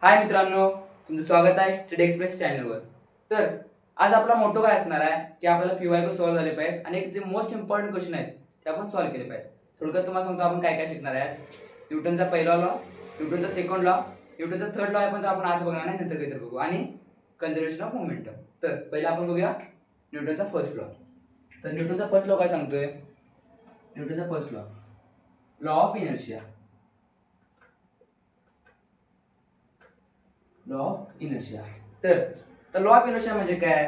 हाय मित्रांनो, तुमचं स्वागत आहे स्टडी एक्सप्रेस चॅनलवर. तर आज आपला मोठो काय असणार आहे की आपल्याला पीवायक्यू सॉल्व्ह झाले पाहिजेत आणि एक जे मोस्ट इम्पॉर्टंट क्वेश्चन आहेत ते आपण सॉल्व्ह केले पाहिजेत. थोडक्यात तुम्हाला सांगतो आपण काय काय शिकणार आहे आज. न्यूटनचा पहिला लॉ, न्यूटनचा सेकंड लॉ, न्यूटनचा थर्ड लॉ आपण आज बघणार नाही, नंतर काहीतरी बघू, आणि कन्झर्वेशन ऑफ मोमेंटम. तर पहिला आपण बघूया न्यूटनचा फर्स्ट लॉ. तर न्यूटनचा फर्स्ट लॉ काय सांगतोय? न्यूटनचा first law of inertia. Law of inertia. तर लॉ ऑफ इनर्शिया म्हणजे काय?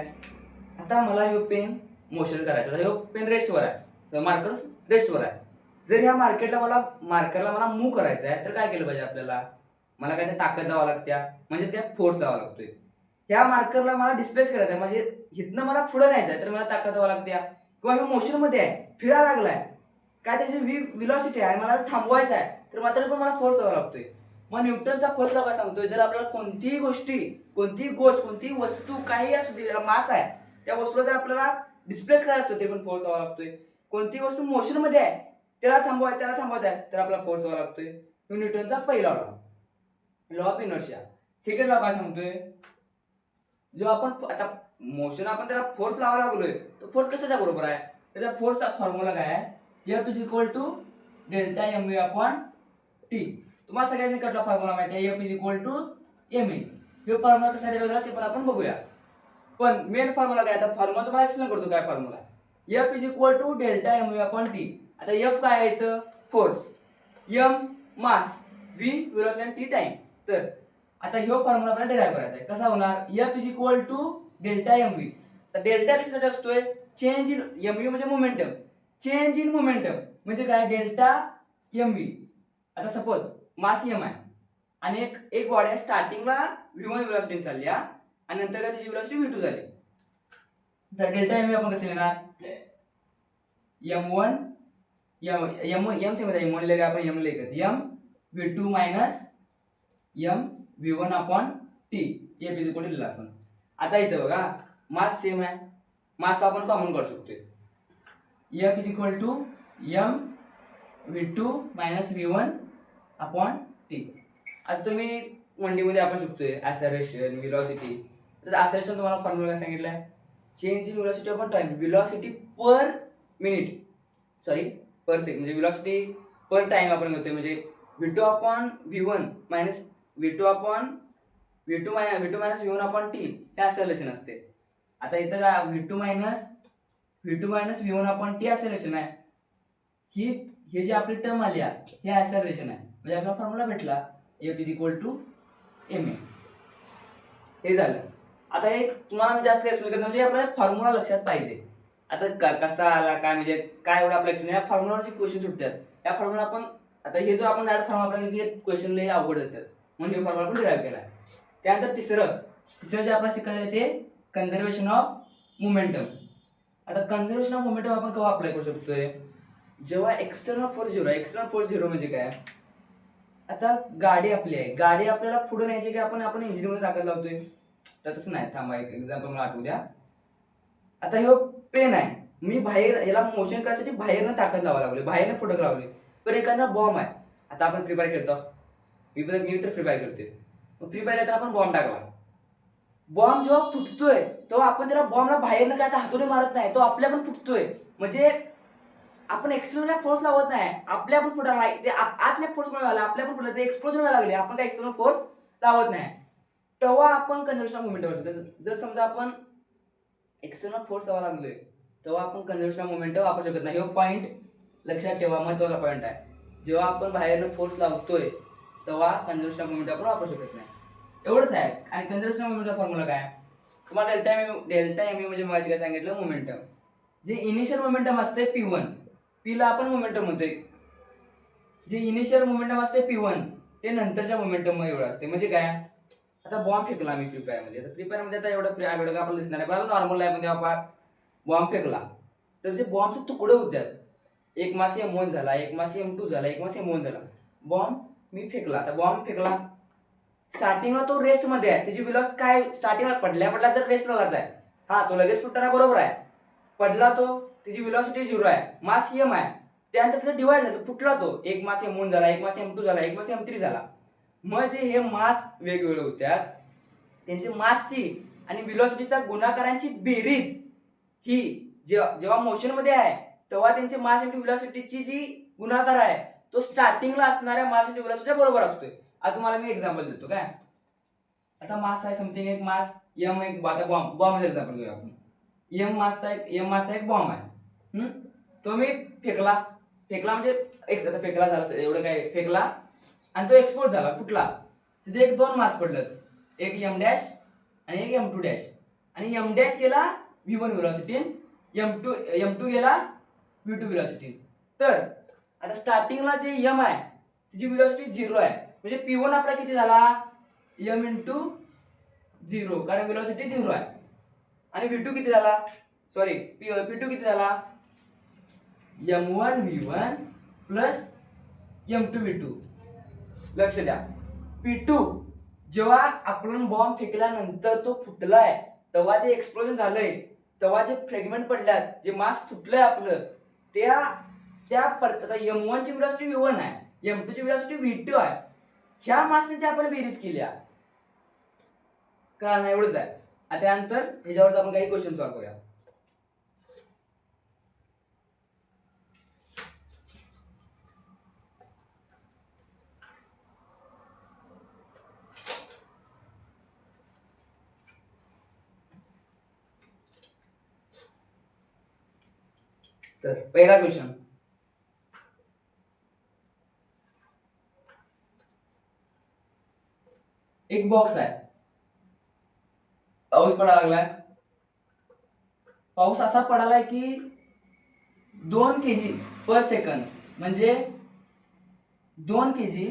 आता मला ह्यो पेन मोशन करायचा, तर ह्यो पेन रेस्टवर आहे, तर मार्कर रेस्टवर आहे. जर ह्या मार्करला मला मूव्ह करायचं आहे तर काय केलं पाहिजे आपल्याला? मला काय ताकद लावा लागत्या, म्हणजेच काय फोर्स लावा लागतोय. ह्या मार्करला मला डिस्प्लेस करायचं आहे, म्हणजे इथनं मला पुढे न्यायचं आहे तर मला ताकद लावा लागत्या. किंवा ह्यो मोशनमध्ये आहे, फिरायला लागलाय, काय त्याची व्हेलॉसिटी आहे, मला थांबवायचं आहे तर मात्र पण मला फोर्स लावा लागतोय. मग न्यूटनचा फर्स्ट लॉ काय सांगतोय? जर आपल्याला कोणतीही गोष्ट, कोणतीही वस्तू काही असू दे, त्याला मास आहे, त्या वस्तूला जर आपल्याला डिस्प्लेस करायचं असतं ते पण फोर्स लावा लागतोय. कोणतीही वस्तू मोशन मध्ये आहे, त्याला थांबवायचं आहे तर आपल्याला फोर्स लावा लागतोय. न्यूटनचा पहिला law of inertia. Second law काय सांगतोय? जो आपण आता मोशन आपण त्याला फोर्स लावा लागलोय, तो फोर्स कशाच्या बरोबर आहे? त्याचा फोर्सचा फॉर्म्युला काय आहे? F is equal to delta mv upon T. तुम्हाला सगळ्यांनी कटला फॉर्म्युला माहिती आहे, F is equal to ma. हे फॉर्म्युला कसा दिला ते पण आपण बघूया. पण मेन फॉर्म्युला काय? आता फॉर्म्युला तुम्हाला एक्सप्लेन करतो काय formula. F is equal to delta mv upon T. आता F काय आहे इथं? Force, m mass, v velocity आणि t टाइम. तर आता ह्यो फॉर्म्युला आपल्याला डिराइव्ह करायचा आहे. कसा होणार? F is equal to delta mv. तर डेल्टा कशासाठी असतोय? चेंज इन, mv म्हणजे मोमेंटम, चेंज इन मोमेंटम म्हणजे काय? Delta mv. आता सपोज मास m आहे आणि एक बॉडी आहे, स्टार्टिंगला v1 वेलोसिटी चालली आणि नंतर काय त्याची वेलोसिटी v2 झाली. तर डेल्टा mv आपण कसं लिहिणार? m1 m सेम आहे, m1 लिहिले आपण m लिहिले m v2 minus m v1 upon t. F is equal to लिहिला आपण. आता इथं बघा मास सेम आहे, मास तो आपण कॉमन करू शकतो. F is equal to m v2 minus v1 upon t. आता तुम्ही 1D मध्ये आपण शिकतोय ऍसेलरेशन, व्हेलॉसिटी. तर ऍसेलरेशन तुम्हाला फॉर्म्युला काय सांगितलाय? Change in velocity upon time. Velocity per minute, sorry per second, म्हणजे व्हेलॉसिटी पर टाइम आपण घेतोय. म्हणजे v2 upon v1 minus v2 upon v2 minus v1 upon t हे ऍसेलरेशन असते. आता इथं काय? v2 minus v1 upon t ऍसेलरेशन आहे. ही जी आपली टर्म आली आहे हे ऍसेलरेशन आहे. म्हणजे आपला फॉर्म्युला भेटला F is equal to ma. हे झालं. आता हे तुम्हाला जास्त एक्सप्लेन करतो, म्हणजे आपल्याला फॉर्म्युला लक्षात पाहिजे. आता कसा आला काय, म्हणजे काय एवढं आपलं एक्सप्लेन. या फॉर्म्युलावरचे क्वेश्चन सुटतात. या फॉर्म्युला आपण आता हे जो आपण डायरेक्ट फॉर्म्युला आपल्याला क्वेश्चन लय अवघड येतात, म्हणून हे फॉर्म्युला आपण डिराइव्ह केला. त्यानंतर तिसरं जे आपल्याला शिकायचं आहे ते कन्झर्वेशन ऑफ मोमेंटम. आता कन्झर्वेशन ऑफ मोमेंटम आपण केव्हा अप्लाय करू शकतोय? जेव्हा एक्सटर्नल फोर्स झिरो आहे. एक्सटर्नल फोर्स झिरो म्हणजे काय? आता गाडी आपली आहे, गाडी आपल्याला पुढे न्यायची की आपण इंजिनमध्ये ताकद लावतोय? तर तसं नाही. थांबा, एक एक्झाम्पल मला आठवू द्या. आता ह्यो पेन आहे, मी बाहेर याला मोशन करायसाठी बाहेरनं ताकद लावा लागले, बाहेरनं पुढे लावले. पण एखादा बॉम्ब आहे, आता आपण फ्री फायर खेळतो, मी तर फ्री फायर खेळतोय. फ्री फायर खेळताना आपण बॉम्ब टाकला. बॉम्ब जेव्हा फुटतोय तेव्हा आपण त्याला बॉम्बला बाहेरनं काय हातोडी मारत नाही, तो आपल्या पण फुटतोय. म्हणजे आपण एक्सटर्नल फोर्स लावत नाही, आपल्या पण फुटायला ते आतल्या फोर्स मुळे झाला, आपल्या पण फुटलं, ते एक्सप्लोजन व्हायला लागले, आपण काय एक्सटर्नल फोर्स लावत नाही. तेव्हा आपण कन्झर्वेशन ऑफ मोमेंटम असतो. जर समजा आपण एक्सटर्नल फोर्स लावा लागलोय तेव्हा आपण कन्झर्वेशन ऑफ मोमेंटम वापरू शकत नाही. हे पॉईंट लक्षात ठेवा, महत्त्वाचा पॉईंट आहे. जेव्हा आपण बाहेरनं फोर्स लावतोय तेव्हा कन्झर्वेशन ऑफ मोमेंटम आपण वापरू शकत नाही. एवढंच आहे. आणि कन्झर्वेशन ऑफ मोमेंटम फॉर्म्युला काय? तुम्हाला डेल्टा एम म्हणजे मला काय सांगितलं? मोमेंटम. जे इनिशियल मोमेंटम असते P1, पीला आपण मोमेंटम म्हणतोय. जे इनिशियल मोमेंटम असते P1 ते नंतरच्या मोमेंटम मध्ये एवढं असते. म्हणजे काय? आता बॉम्ब फेकला मी फ्री फायर मध्ये, फ्री फायर मध्ये आता एवढं आपल्याला दिसणार आहे, पण नॉर्मल लाईफ मध्ये आपण बॉम्ब फेकला तर जे बॉम्बचे तुकडे होतात, एक मास M1 झाला, एक मास M2 झाला, एक मास M1 झाला. बॉम्ब मी फेकला, आता बॉम्ब फेकला स्टार्टिंगला तो रेस्ट मध्ये आहे, त्याची वेलोसिटी काय? स्टार्टिंगला पडल्या तर रेस्ट लाच आहे. हा, तो लगेच फुटणार बरोबर आहे. पडला तो, त्याची वेलोसिटी 0 आहे, मास m आहे. त्यानंतर त्याचा डिवाइड झाला, फुटला तो, एक मास M1 झाला, एक मास M2 झाला, एक मास M3 झाला. म्हणजे हे मास वेगवेगळे होत्यात, त्यांचे मासची आणि व्हेलॉसिटीचा गुणाकारांची बेरीज ही जेव्हा मोशन मध्ये आहे तेव्हा त्यांचे मास इंटू व्हेलॉसिटीची जी गुणाकार आहे तो स्टार्टिंगला असणाऱ्या मास इंटू व्हेलॉसिटीच्या बरोबर असतोय. आता तुम्हाला मी एक्झाम्पल देतो काय. आता मास आहे समथिंग एक मास एम, एक आता बॉम्बचं एक्झाम्पल घेऊया आपण. एम मासचा एक बॉम्ब आहे. तो मी फेकला म्हणजे आता फेकला झाला एवढं काय फेकला आणि तो एक्सपोज झाला फुटला. तिथे एक दोन मास पडलं, एक एम डॅश आणि एक एम टू डॅश. आणि एम डॅश गेला V1 व्हेलॉसिटी, एम टू गेला V2 व्हेलॉसिटी. तर आता स्टार्टिंगला जे एम आहे तिची व्हेलॉसिटी 0 आहे, म्हणजे P1 आपला किती झाला एम इंटू 0, कारण व्हेलॉसिटी 0 आहे. आणि V2 किती झाला, सॉरी P2 किती झाला M1 V1 plus M2 V2. लक्ष द्या, P2 जेव्हा आपण बॉम्ब फेकल्यानंतर तो फुटलाय तेव्हा ते एक्सप्लोजन झालंय, तेव्हा जे फ्रॅगमेंट पडल्यात, जे मास तुटलंय आपलं, त्या परत आता M1 ची व्हेलॉसिटी V1 आहे, M2 ची व्हेलॉसिटी V2 आहे. ह्या मासांची आपण बेरीज केल्या, कारण एवढंच आहे. आता त्यानंतर ह्याच्यावरच आपण काही क्वेश्चन सॉल्व्ह करूया. तर पहिला क्वेश्चन, एक बॉक्स आहे, पाऊस पडायला लागलाय. पाऊस असा पडालाय की 2 kg पर सेकंद, म्हणजे 2 kg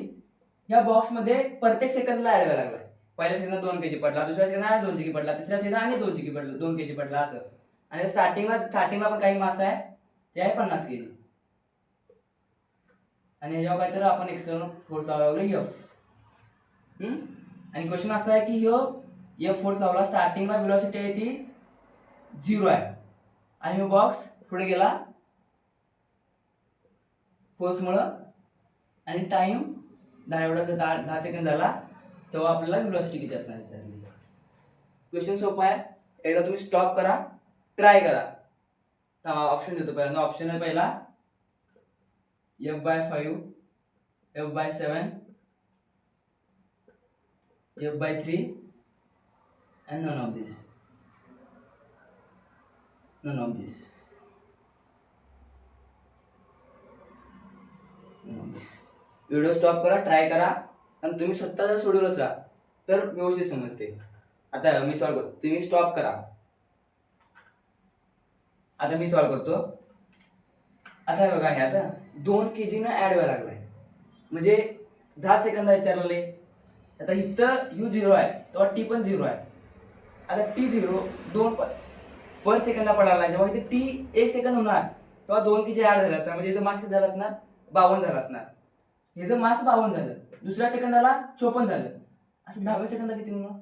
या बॉक्स मध्ये प्रत्येक सेकंदला ऍड व्हायला लागलाय. पहिल्या सेकंदात 2 kg पडला, दुसऱ्या सेकंदात 2 kg पडला, तिसऱ्या सेकंदात आणि 2 kg पडला, 2 kg पडला असं. आणि स्टार्टिंगला पण काही मास आहे ते आहे 50 kg. आणि ह्याच्यावर काय तर आपण एक्सटर्नल फोर्स लावला F. आणि क्वेश्चन असा आहे की F फोर्स लावला, स्टार्टिंगला व्हेलॉसिटी आहे ती 0 आहे आणि हा बॉक्स पुढे गेला फोर्समुळं आणि टाइम 10 सेकंद झाला, तेव्हा आपल्याला व्हेलॉसिटी किती असणार विचारली. क्वेश्चन सोपा आहे, एकदा तुम्ही स्टॉप करा, ट्राय करा. ऑप्शन देतो पहिल्यांदा. ऑप्शन आहे पहिला F/5, F/7, F/3 and none of this. Video stop करा, ट्राय करा आणि तुम्ही स्वतः जर सोडवलं असा तर व्यवस्थित समजते. आता मी सॉल्व्ह करतो, तुम्ही स्टॉप करा. आता मी सॉल्व्ह करतो. आता बघा, हे आता 2 kg न ऍड व्हायला लागलाय, म्हणजे 10 सेकंद विचारले. आता इथं U 0 आहे तेव्हा T पण 0 आहे. आता T 0 2 पर सेकंदला पडायला, जेव्हा इथे T 1 सेकंद होणार तेव्हा 2 kg ऍड झाला असणार, म्हणजे याचं मास किती झालं असणार 52 झालं असणार. ह्याचं मास 52 झालं, दुसऱ्या सेकंदाला 54 झालं, असं 10व्या सेकंदाला किती होणार.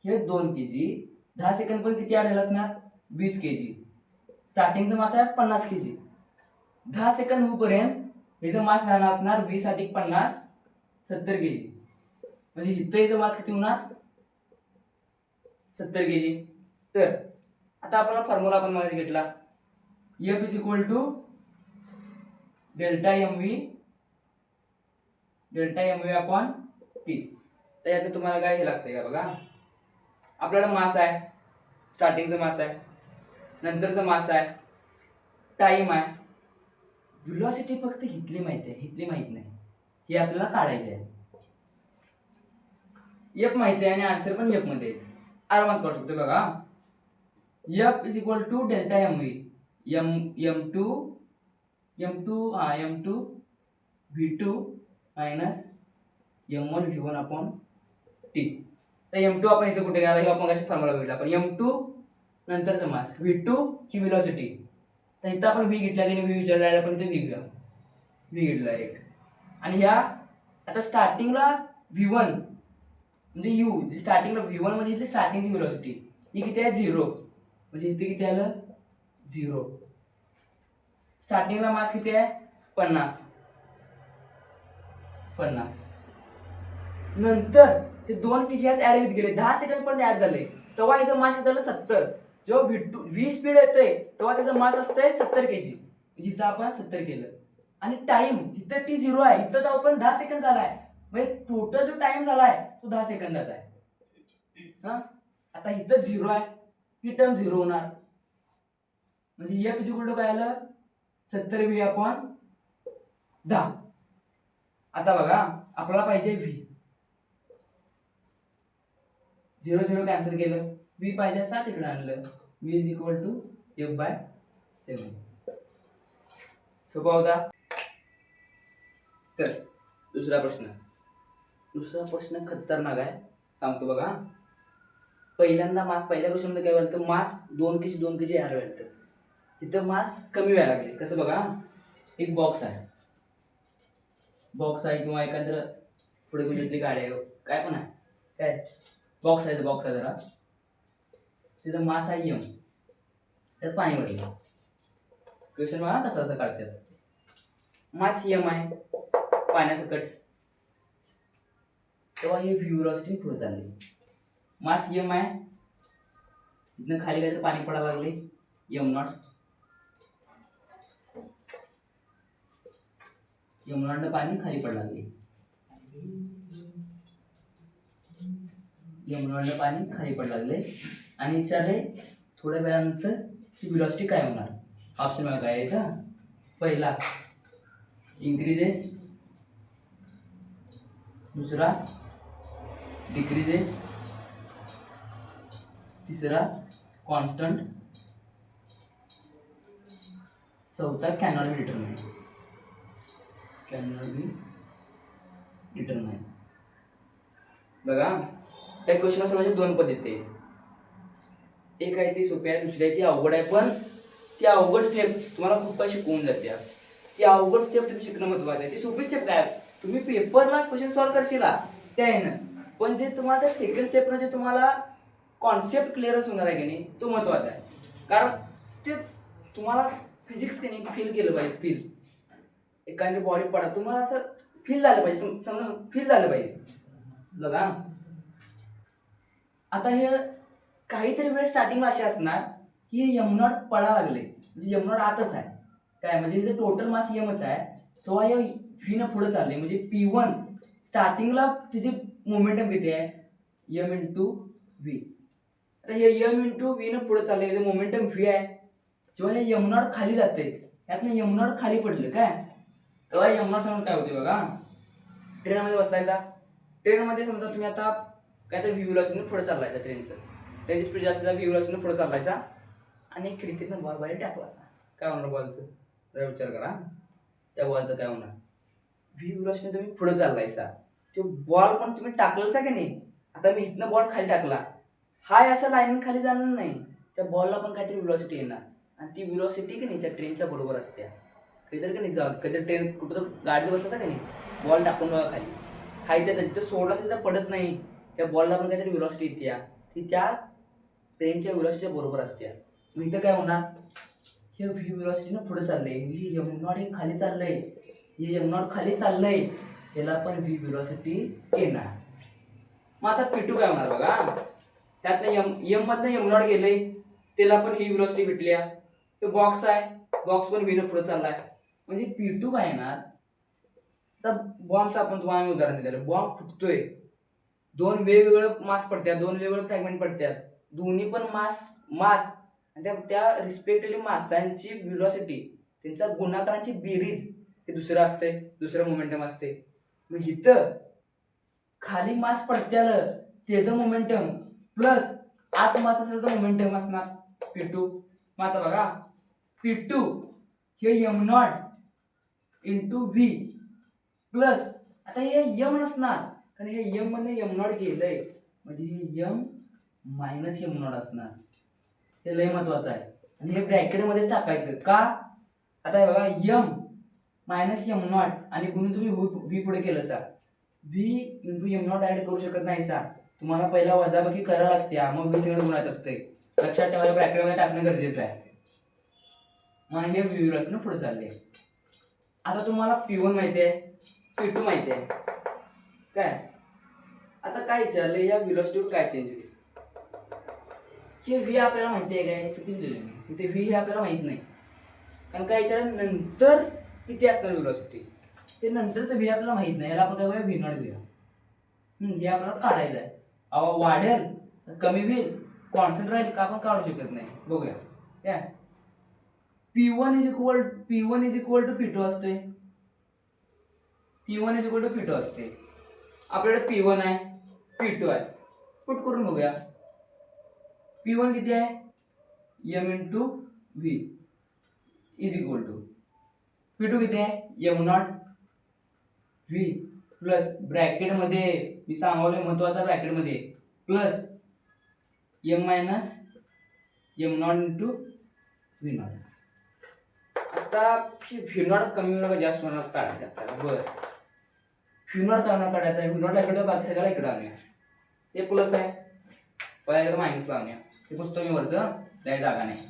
हे 2 kg 10 सेकंद पण किती ऍड झालं असणार 20 kg. स्टार्टिंगचं मास आहे 50 kg. 10 सेकंद होईपर्यंत ह्याचं मास झाला असणार 20 अधिक 50 70 kg. म्हणजे इथं ह्याचं मास किती होणार 70 kg. तर आता आपला फॉर्म्युला आपण मागे घेतला, F is equal to delta mv upon T. तर यात तुम्हाला काय हे लागतंय का बघा, आपल्याला मास आहे, स्टार्टिंगचा मास आहे, नंतरचा मास आहे, टाइम आहे, व्हेलॉसिटी फक्त हितली माहिती आहे, हितली माहित नाही, हे आपल्याला काढायचे आहे. F माहिती आहे आणि आन्सर पण F मध्ये आहे, आरामात करू शकतो बघा. F is equal to delta mv, m2 v2 minus m1 v1 upon T. तर m2 आपण इथे कुठे गेला, हे आपण कशी फॉर्म्युला बघितला आपण. m2 नंतरचा मास, v2 ही व्हेलॉसिटी. तर इथं आपण v घेतला, त्याने v विचारला, आपण इथे v घेतला एक. आणि ह्या आता स्टार्टिंगला v1 म्हणजे u, स्टार्टिंगला v1 म्हणजे इथे स्टार्टिंगची व्हेलॉसिटी ही किती आहे 0, म्हणजे इथे किती आलं 0. स्टार्टिंगला मास किती आहे 50. नंतर ते 2 के जी ऍड होत गेले, 10 सेकंद पर्यंत ऍड झाले, तेव्हा याचं मास झालं 70. जेव्हा V स्पीड येतंय तेव्हा त्याचं मास असतंय 70 के जी. जिथं आपण 70 केलं. आणि टाइम इथं T0 आहे, इथं जाऊ पण 10 सेकंद झालाय, म्हणजे टोटल जो टाइम झालाय तो 10 सेकंदाचा आहे. हा, आता इथं 0 आहे, ही टर्म 0 होणार, म्हणजे F इक्वल टू काय आलं 70V/10. आता बघा आपल्याला पाहिजे V, 0 0 कॅन्सल केलं, V पाहिजे 7 इकडे आणलं, V is equal to F/7. सोपा होता. तर दुसरा प्रश्न खतरनाक आहे, सांगतो बघा. पहिल्या क्वेश्चन मध्ये काय व्हायचं, मास 2 के जी ऍड व्हायचं, इथं मास कमी व्हायला लागले. कसं बघा, एक बॉक्स आहे किंवा एखादं पुढे कुठली गाडी आहे, काय पण आहे, काय बॉक्स आहे जरा, त्याचा मास आहे M, त्यात पाणी भरलं. क्वेश्चन बघा कसं काढतात. मास M आहे पाण्यासकट, तेव्हा ही व्हेलॉसिटी पुढे चालली. मास M आहे, इथनं खाली काहीतरी पाणी पडायला लागले, M0 पाणी खाली पडायला लागले, पाणी खाली पडायला लागले. आणि विचारले थोड्या वेळानंतर ही व्हेलॉसिटी काय होणार. ऑप्शन मला काय आहे का, पहिला इन्क्रीजेस, दुसरा डिक्रीजेस, तिसरा कॉन्स्टंट, चौथा कॅनॉट बी डिटरमाइन. बघा त्या क्वेश्चन असं दोन पद्धती आहेत, एक आहे ती सोपी आहे, दुसरी आहे ती अवघड आहे. पण ती अवघड स्टेप तुम्हाला खूप काही शिकवून जाते. ती अवघड स्टेप तुम्ही शिकणं महत्त्वाचं आहे. ती सोपी स्टेप काय, तुम्ही पेपरला क्वेश्चन सॉल्व करशीला त्या येणं, पण जे तुम्हाला त्या सेकंड स्टेपनं जे तुम्हाला कॉन्सेप्ट क्लिअरच होणार आहे की नाही, तो महत्त्वाचा आहे. कारण ते तुम्हाला फिजिक्स की नाही फील केलं पाहिजे, फील एखादी बॉडी पडा तुम्हाला असं फील झालं पाहिजे, समजा फील झालं पाहिजे. बघा आता हे काहीतरी वेळ स्टार्टिंगला असे असणार की हे M0 पडा लागले, म्हणजे M0 आतच आहे काय, म्हणजे जे टोटल मास Mच आहे, तेव्हा हे V न पुढे चालले, म्हणजे P1 स्टार्टिंगला तिची मोमेंटम किती आहे, M इंटू V. आता हे M इंटू V न पुढे चालले, मोमेंटम V आहे. जेव्हा हे M0 खाली जाते, यातनं M0 खाली पडलं काय, तेव्हा M0 समोर काय होते बघा, ट्रेनमध्ये बसलायचा, ट्रेनमध्ये समजा तुम्ही आता काहीतरी व्ह्यू व्हेलॉसिटीने पुढे चाललायचा, ट्रेनची स्पीड जास्त व्ह्यू व्हेलॉसिटीने पुढे चाललायचा, आणि खिडकीतनं बॉल बाहेर टाकलासा, काय होणार बॉलचं, जरा विचार करा त्या बॉलचं काय होणार. व्ह्यू व्हेलॉसिटीने तुम्ही पुढे चाललायचा, तो बॉल पण तुम्ही टाकलासा की नाही, आता मी इथनं बॉल खाली टाकला, हाय असं लाईन खाली जाणार नाही, त्या बॉलला पण काहीतरी व्हेलॉसिटी येणार, आणि ती व्हेलॉसिटी की नाही त्या ट्रेनच्या बरोबर असते. कधीतरी की नाही कधीतरी ट्रेन कुठं तर गाडीत बसलासा की नाही, बॉल टाकून बघा खाली, हाय त्याचा जिथं सोडला तिथं पडत नाही, त्या बॉलला पण काहीतरी व्हेलॉसिटी येते, ती त्या ट्रेनच्या व्हेलॉसिटीच्या बरोबर असते. मग इथं काय होणार, हे व्ही व्हेलॉसिटीनं पुढे चाललंय, म्हणजे M0 हे खाली चाललंय, हे M0 खाली चाललंय, याला पण व्ही व्हेलॉसिटी येणार. मग आता P2 काय होणार बघा, त्यातनं M मधनं M0 गेलंय, त्याला पण ही व्हेलॉसिटी भेटली, तो बॉक्स आहे, बॉक्स पण व्ही न पुढे चाललाय, म्हणजे P2 काय येणार. तर बॉम्बचं आपण तुम्हाला उदाहरण दिलेलं, बॉम्ब फुटतोय, दोन वेगवेगळे मास पडतात, दोन वेगवेगळे फ्रॅगमेंट पडतात, दोन्ही पण मास आणि त्या रिस्पेक्टिव्हली मासांची व्हेलॉसिटी, त्यांचा गुणाकारांची बेरीज हे दुसरं असते, दुसरं मोमेंटम असते. मग इथं खाली मास पडत्याल त्याचं मोमेंटम प्लस आत मास असेल तर मोमेंटम असणार P2. मग आता बघा P2 हे M0 इंटू V प्लस, आता हे M नसणार कारण हे M मध्ये M0 गेलंय, म्हणजे हे M मायनस M0 असणार. हे लय महत्वाचं आहे, आणि हे ब्रॅकेटमध्येच टाकायचं का, आता हे बघा M मायनस M0 आणि गुणून तुम्ही V पुढे केलं सा, V इंटू M0 ऍड करू शकत नाही सा, तुम्हाला पहिला वजाबाकी करावं लागते, मग V सगळं गुणायचं असते. लक्षात ठेवा, ब्रॅकेटमध्ये टाकणं गरजेचं आहे. मग हे व्हेलॉसिटीने पुढे चालले. आता तुम्हाला P1 माहिती आहे, P2 माहिती आहे काय, आता काय विचारलं या व्हेलॉसिटीवर काय चेंज होईल? हे व्ही आपल्याला माहिती आहे काय? चुकीच लिहिलं मी इथे, व्ही हे आपल्याला माहित नाही. कारण काय विचारलं नंतर किती असणार व्हेलॉसिटी, ते नंतरचं व्ही आपल्याला माहित नाही. याला आपण काय व्ही नॉट घेऊया. हे आपल्याला काढायचं आहे. अहो वाढेल कमी होईल कॉन्स्टंट राहील का आपण काढू शकत नाही. बघूया काय P1 is equal to P2 असते. P1 is equal to P2 असते. आपल्याकडे P1 आहे P2 आहे, पुट करून बघूया. P1 किती आहे m into V is equal to P2 किती आहे m नॉट व्ही प्लस ब्रॅकेटमध्ये मी सांगवले महत्वाचा ब्रॅकेटमध्ये plus m minus m not into V not. आता व्ही नॉट कमी होणार का जास्त होणार काढायचं आपल्याला. बरं व्ही नॉट काढणार काढायचा आहे. व्ही नॉट इकडे बाकी सगळ्याला इकडे आणूया. हे प्लस आहे पहिल्याकडे मायनस लावूया. हे पुस्तक मी वरचं त्या जागा नाही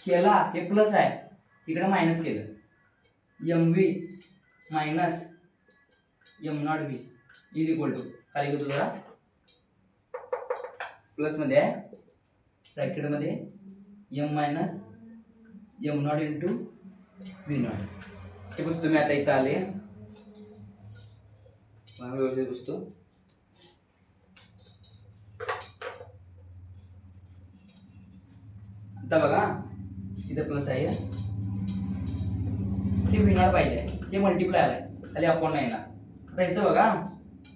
केला. हे प्लस आहे इकडे मायनस केलं. M V minus M not V is equal to खाली घेतो जरा प्लसमध्ये आहे ब्रॅकेटमध्ये M minus M not into V not. हे पुस्तक मी आता इथं आले व्यवस्थित पुस्तक. आता बघा इथं प्लस आहे हे व्ही नॉट पाहिजे, हे मल्टिप्लाय आलाय खाली अपॉन नाही ना. आता इथं बघा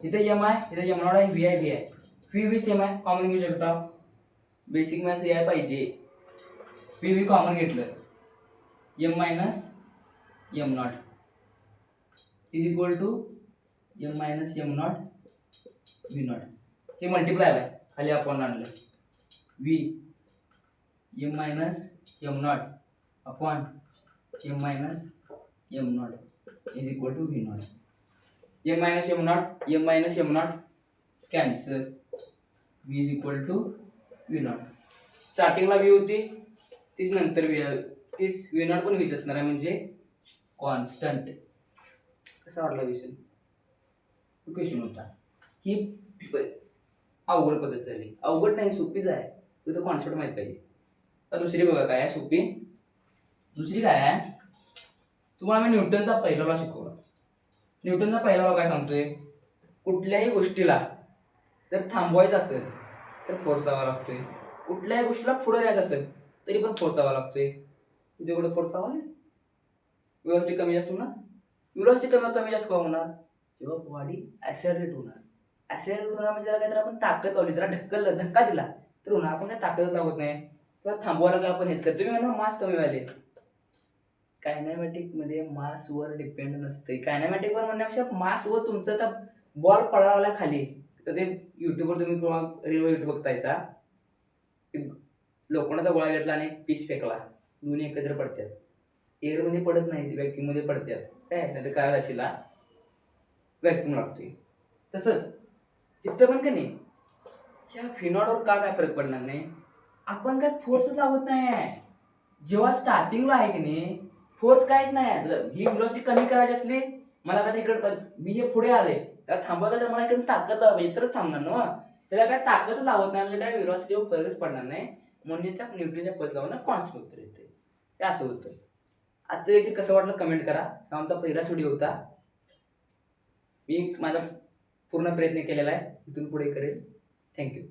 इथं एम आहे इथं एम नॉट आहे व्ही आहे व्ही आहे व्ही सेम आहे कॉमन घेऊ शकता. बेसिक मॅथ्स हे आहे पाहिजे. व्ही कॉमन घेतलं M minus M naught is equal to M minus M not V not. हे मल्टिप्लाय आलाय खाली अपॉन आणलं V M minus M naught upon M minus M naught is equal to V naught. M minus M naught cancel V is equal to V not. स्टार्टिंगला V होती तीच नंतर तीच V not पण which असणार आहे म्हणजे कॉन्स्टंट. कसा वाटला विषय क्वेश्चन होता ही अवघड पद्धत झाली. अवघड नाही सोपीच आहे तुझं कॉन्सेप्ट माहीत पाहिजे. तर दुसरी बघा काय आहे सोपी. दुसरी काय आहे तुम्हाला मी न्यूटनचा पहिला लॉ शिकवला. न्यूटनचा पहिला लॉ काय सांगतोय कुठल्याही गोष्टीला जर थांबवायचं असेल तर फोर्स लावावा लागतोय. कुठल्याही गोष्टीला पुढे न्यायचं असेल तरी पण फोर्स लावावा लागतोय. तुझ्या कुठे फोर्स लावा व्हेलॉसिटी कमी जास्त होणार. व्हेलॉसिटी कमी जास्त का होणार जेव्हा बॉडी ॲसेलरेट होणार. ॲसेलरेट होणार म्हणजे त्याला काहीतरी आपण ताकद लावली त्याला धक्का दिला तर होणार. आपण काय ताकदच लावत नाही किंवा थांबवायला काय आपण हेच करतो. तुम्ही म्हणा मास कमी व्हायले. कायनॅमॅटिकमध्ये मासवर डिपेंड नसते. कायनॅमॅटिकवर म्हणण्यापेक्षा मासवर तुमचं तर बॉल पडायला खाली तर ते युट्यूबवर तुम्ही किंवा रीलवर युट्यूब बघतायचा लोखंडाचा गोळा घेतला आणि पीस फेकला दोन्ही एकत्र पडतात. एअरमध्ये पडत नाही ते व्हॅक्यूममध्ये पडतात काय नाही तर काय राशीला व्हॅक्यूम लागतोय. तसंच तिथं पण का नाही ह्या फिनॉटवर काय फरक पडणार नाही. आपण काय फोर्सच लावत नाही आहे. जेव्हा स्टार्टिंगला आहे की नाही फोर्स काहीच नाही आहे. ही व्हेलॉसिटी कमी करायची असली मला काय इकडं मी हे पुढे आले त्याला थांबवलं तर मला इकडे ताकद लावायची तरच थांबणार ना. त्याला काय ताकदच लावत नाही म्हणजे काय व्हेलॉसिटीवर फरकच पडणार नाही. म्हणजे त्या न्यूटनच्या पद लावणं कॉन्स्टंट उत्तर येते. ते असं होतं. आजचं याचे कसं वाटलं कमेंट करा. हा आमचा पहिलाच व्हिडिओ होता. मी माझा पूर्ण प्रयत्न केलेला आहे इथून पुढे करेल. थँक्यू.